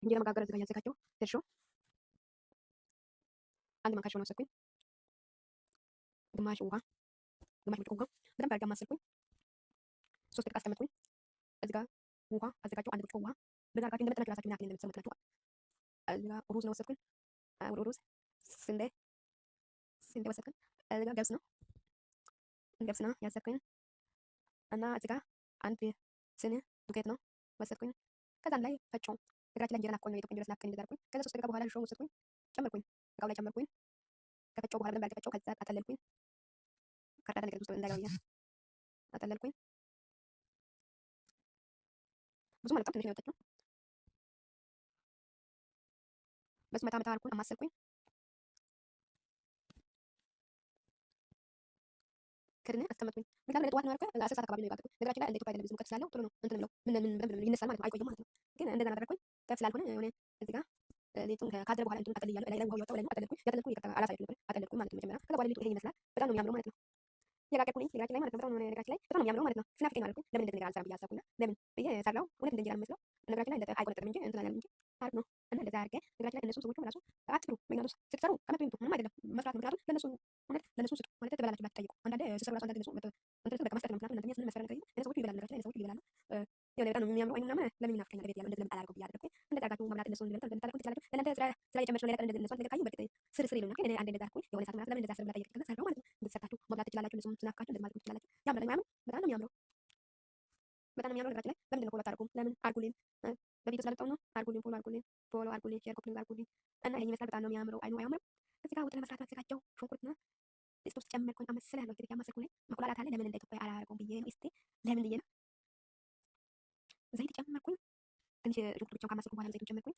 እንጀራ መጋገር እዚህ ጋር እያዘጋጀሁ እርሾ አንድ ማንካ እርሾ ነው ወሰድኩኝ። ግማሽ ውሃ ግማሽ ብርጭቆ ውሃ በደንብ አድርጌ አማሰልኩኝ። 3 ደቂቃ አስቀመጥኩኝ። እዚህ ጋር ውሃ አዘጋጀሁ አንድ ብርጭቆ ውሃ በዛ አድርጋችሁ እንደመጠናችሁ ራሳችሁ ምን ያክል እንደምትሰሙ መጠናችሁ። እዚህ ጋር ሩዝ ነው ወሰድኩኝ። ሩዝ ስንዴ ወሰድኩኝ። እዚህ ጋር ገብስ ነው ያዘኩኝ እና እዚህ ጋር አንድ ስኒ ዱቄት ነው ወሰድኩኝ። ከዛም ላይ ፈጨው እግራችን ላይ እንጀራ ናፍቆኝ ነው የኢትዮጵያ እንጀራ ናፍቆኝ እንደዛርኩኝ። ከዛ 3 ደቂቃ በኋላ እርሾ ወሰድኩኝ ጨመርኩኝ። እቃው ላይ ጨመርኩኝ። ከፈጨው በኋላ በደንብ አድርጌ ፈጨው። ከዛ አጠለልኩኝ። ከርዳዳ ነገር ውስጥ እንዳይገባ ብዬ አጠለልኩኝ። ብዙ ማለት ትንሽ ነው የወጣችው። በሱ መታ አልኩኝ አማሰልኩኝ። ክድነ አስቀመጥኩኝ። ምክንያቱም ለጠዋት ነው ያልኩኝ 10 ሰዓት አካባቢ ነው የጋገርኩት። ነገራችን ላይ እንደ ኢትዮጵያ አይደለም ብዙ ሙቀት ስላለው ጥሩ ነው እንትን ብለው ምን ይነሳል ማለት ነው አይቆይም ማለት ነው። ግን እንደዛ አደረኩኝ። ከፍ ስላልሆነ የሆነ እዚህ ጋር ሊጡን ካደረ በኋላ እንትኑን አጠልያለሁ። ላይ ውሃው እየወጣው ላይ ነው አጠለልኩኝ። ይቅርታ አላሳያችሁም ነበር። አጠለልኩኝ ማለት ነው መጀመሪያ። ከዛ በኋላ ሊጡ ይሄን ይመስላል። በጣም ነው የሚያምረው ማለት ነው። የጋገርኩኝ ነገራችን ላይ ማለት ነው። ነገራችን ላይ በጣም ነው የሚያምረው ማለት ነው። ስናፍቄ ነው አልኩኝ። ለምን እንደዚህ ነገር አልሰራም ብዬ አሰብኩና ለምን ብዬ ሰራው። እውነት እንደ እንጀራ የሚመስለው ነገራችን ላይ አይቆነጥርም እንጂ እንትን አላለም እንጂ አሪፍ ነው። እና እንደዛ አድርጌ ነገራችን ላይ እነሱ ሰዎችም ራሱ አትፍሩ። ምክንያቱም ስትሰሩ ከመቶ ይምጡ ምንም አይደለም መስራት ነው። ምክንያቱም ለእነሱ እውነት ለእነሱ ስጡ ማለት ትበላላችሁ ባትጠይቁ። አንዳንዴ ስትሰሩ ራሱ አንዳንዴ እነሱ እንትን በቃ መስጠት ነው። ምክንያቱም እናንተ ምን መሰረት ነገር እነሱ ሰዎቹ ይበላሉ። ነገራችን ላይ ሰዎቹ ይበላሉ። የሆነ በጣም ነው የሚያምረው አይኑና ለምን ይናፍቀኛል ቤት ያለው እንደዚህ ለምን አላደርገው ብዬ አደረኩኝ። እንደዛ አድርጋችሁ መብላት እነሱ እንደምታደርጉ ትችላላችሁ። ለእናንተ ስራ የጨመርሽ ነው ሌላ ቀን እንደዚህ እነሱ ነገር ካዩ በርግጥ ስር ይሉኛል። ግን እኔ አንዴ እንደዛ አድርኩኝ የሆነ ሰዓት ማለት ለምን እንደዛ ስር ብላ ጠየቀችኝ። ከዛ ሰራው ማለት ነው። እንድትሰርታችሁ መብላት ትችላላችሁ። እነሱም ትናፍቃችሁ እንደዚህ ማለት ትችላላችሁ። ያምራል የሚያምር በጣም ነው የሚያምረው። በጣም የሚያምረው ነገራችን ላይ ለምንድን ነው ፎሎ አታደርጉም? ለምን አድርጉልኝ። በቪዲዮ ስላለጠው ነው። አድርጉልኝ፣ ፎሎ አድርጉልኝ፣ ሼር ኮፒ አድርጉልኝ እና ይሄን ይመስላል። በጣም ነው የሚያምረው። አይኑ አያምርም? እዚህ ጋር ወጥ ለመስራት አዘጋጀው ሽንኩርትና ድስት ውስጥ ጨመርኩኝ። አመሰላለሁ እንግዲህ ያማሰልኩኝ መቁላላት አለ። ለምን እንደ ኢትዮጵያ አላደርገውም ብዬ ነው። እስቲ ለምን ብዬ ነው ዘይት ጨመርኩኝ። ትንሽ ሽንኩርት ብቻውን ካማሰልኩ በኋላ ዘይቱን ጨመርኩኝ።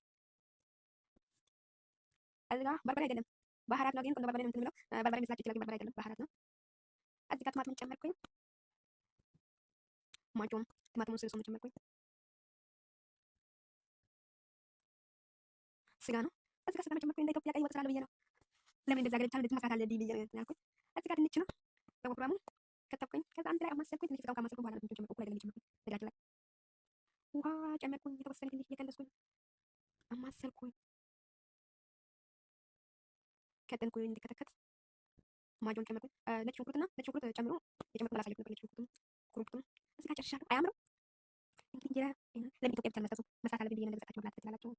እዚህ ጋር በርበሬ አይደለም ባህራት ነው። ግን ቆንጆ በርበሬ ነው እንትን ብለው በርበሬ መስላችሁ ይችላል። ግን በርበሬ አይደለም ባህራት ነው። እዚህ ጋር ቲማቲሙን ጨመርኩኝ። ማጆም ቲማቲሙን ስልሱን ጨመርኩኝ። ስጋ ነው። እዚህ ጋር ስጋ ነው ጨመርኩኝ። እንደ ኢትዮጵያ ቀይ ወጥ ስላለ ብዬ ነው። ለምን እንደዛ ገለብቻለሁ እንደዚህ መስራት አለብኝ ብዬ ነው ያልኩኝ። እዚህ ጋር ድንች ነው በወፍራሙ ከተፍኩኝ። ከዛ አንድ ላይ አማሰልኩኝ። ትንሽ ስጋውን ካማሰልኩ በኋላ ነው ጨመርኩኝ። ላይ ጨመርኩኝ። ነገራችን ላይ ውሃ ጨመርኩኝ። የተወሰነ ትንሽ እየቀነስኩኝ አማሰልኩኝ። ከደንኩኝ እንዲከተከት ማጆን ጨመርኩኝ። ነጭ ሽንኩርት ጨምሮ የጨመርኩት ላሳያችሁ ነበር። ነጭ ሽንኩርቱም እዚህ ጋር ጨርሻለሁ። አያምርም? እንግዲህ እንጀራ ለምን ኢትዮጵያ ብቻ መስራት አለብኝ ብዬ ነው። እንደዚህ መብላት ትችላላችሁ።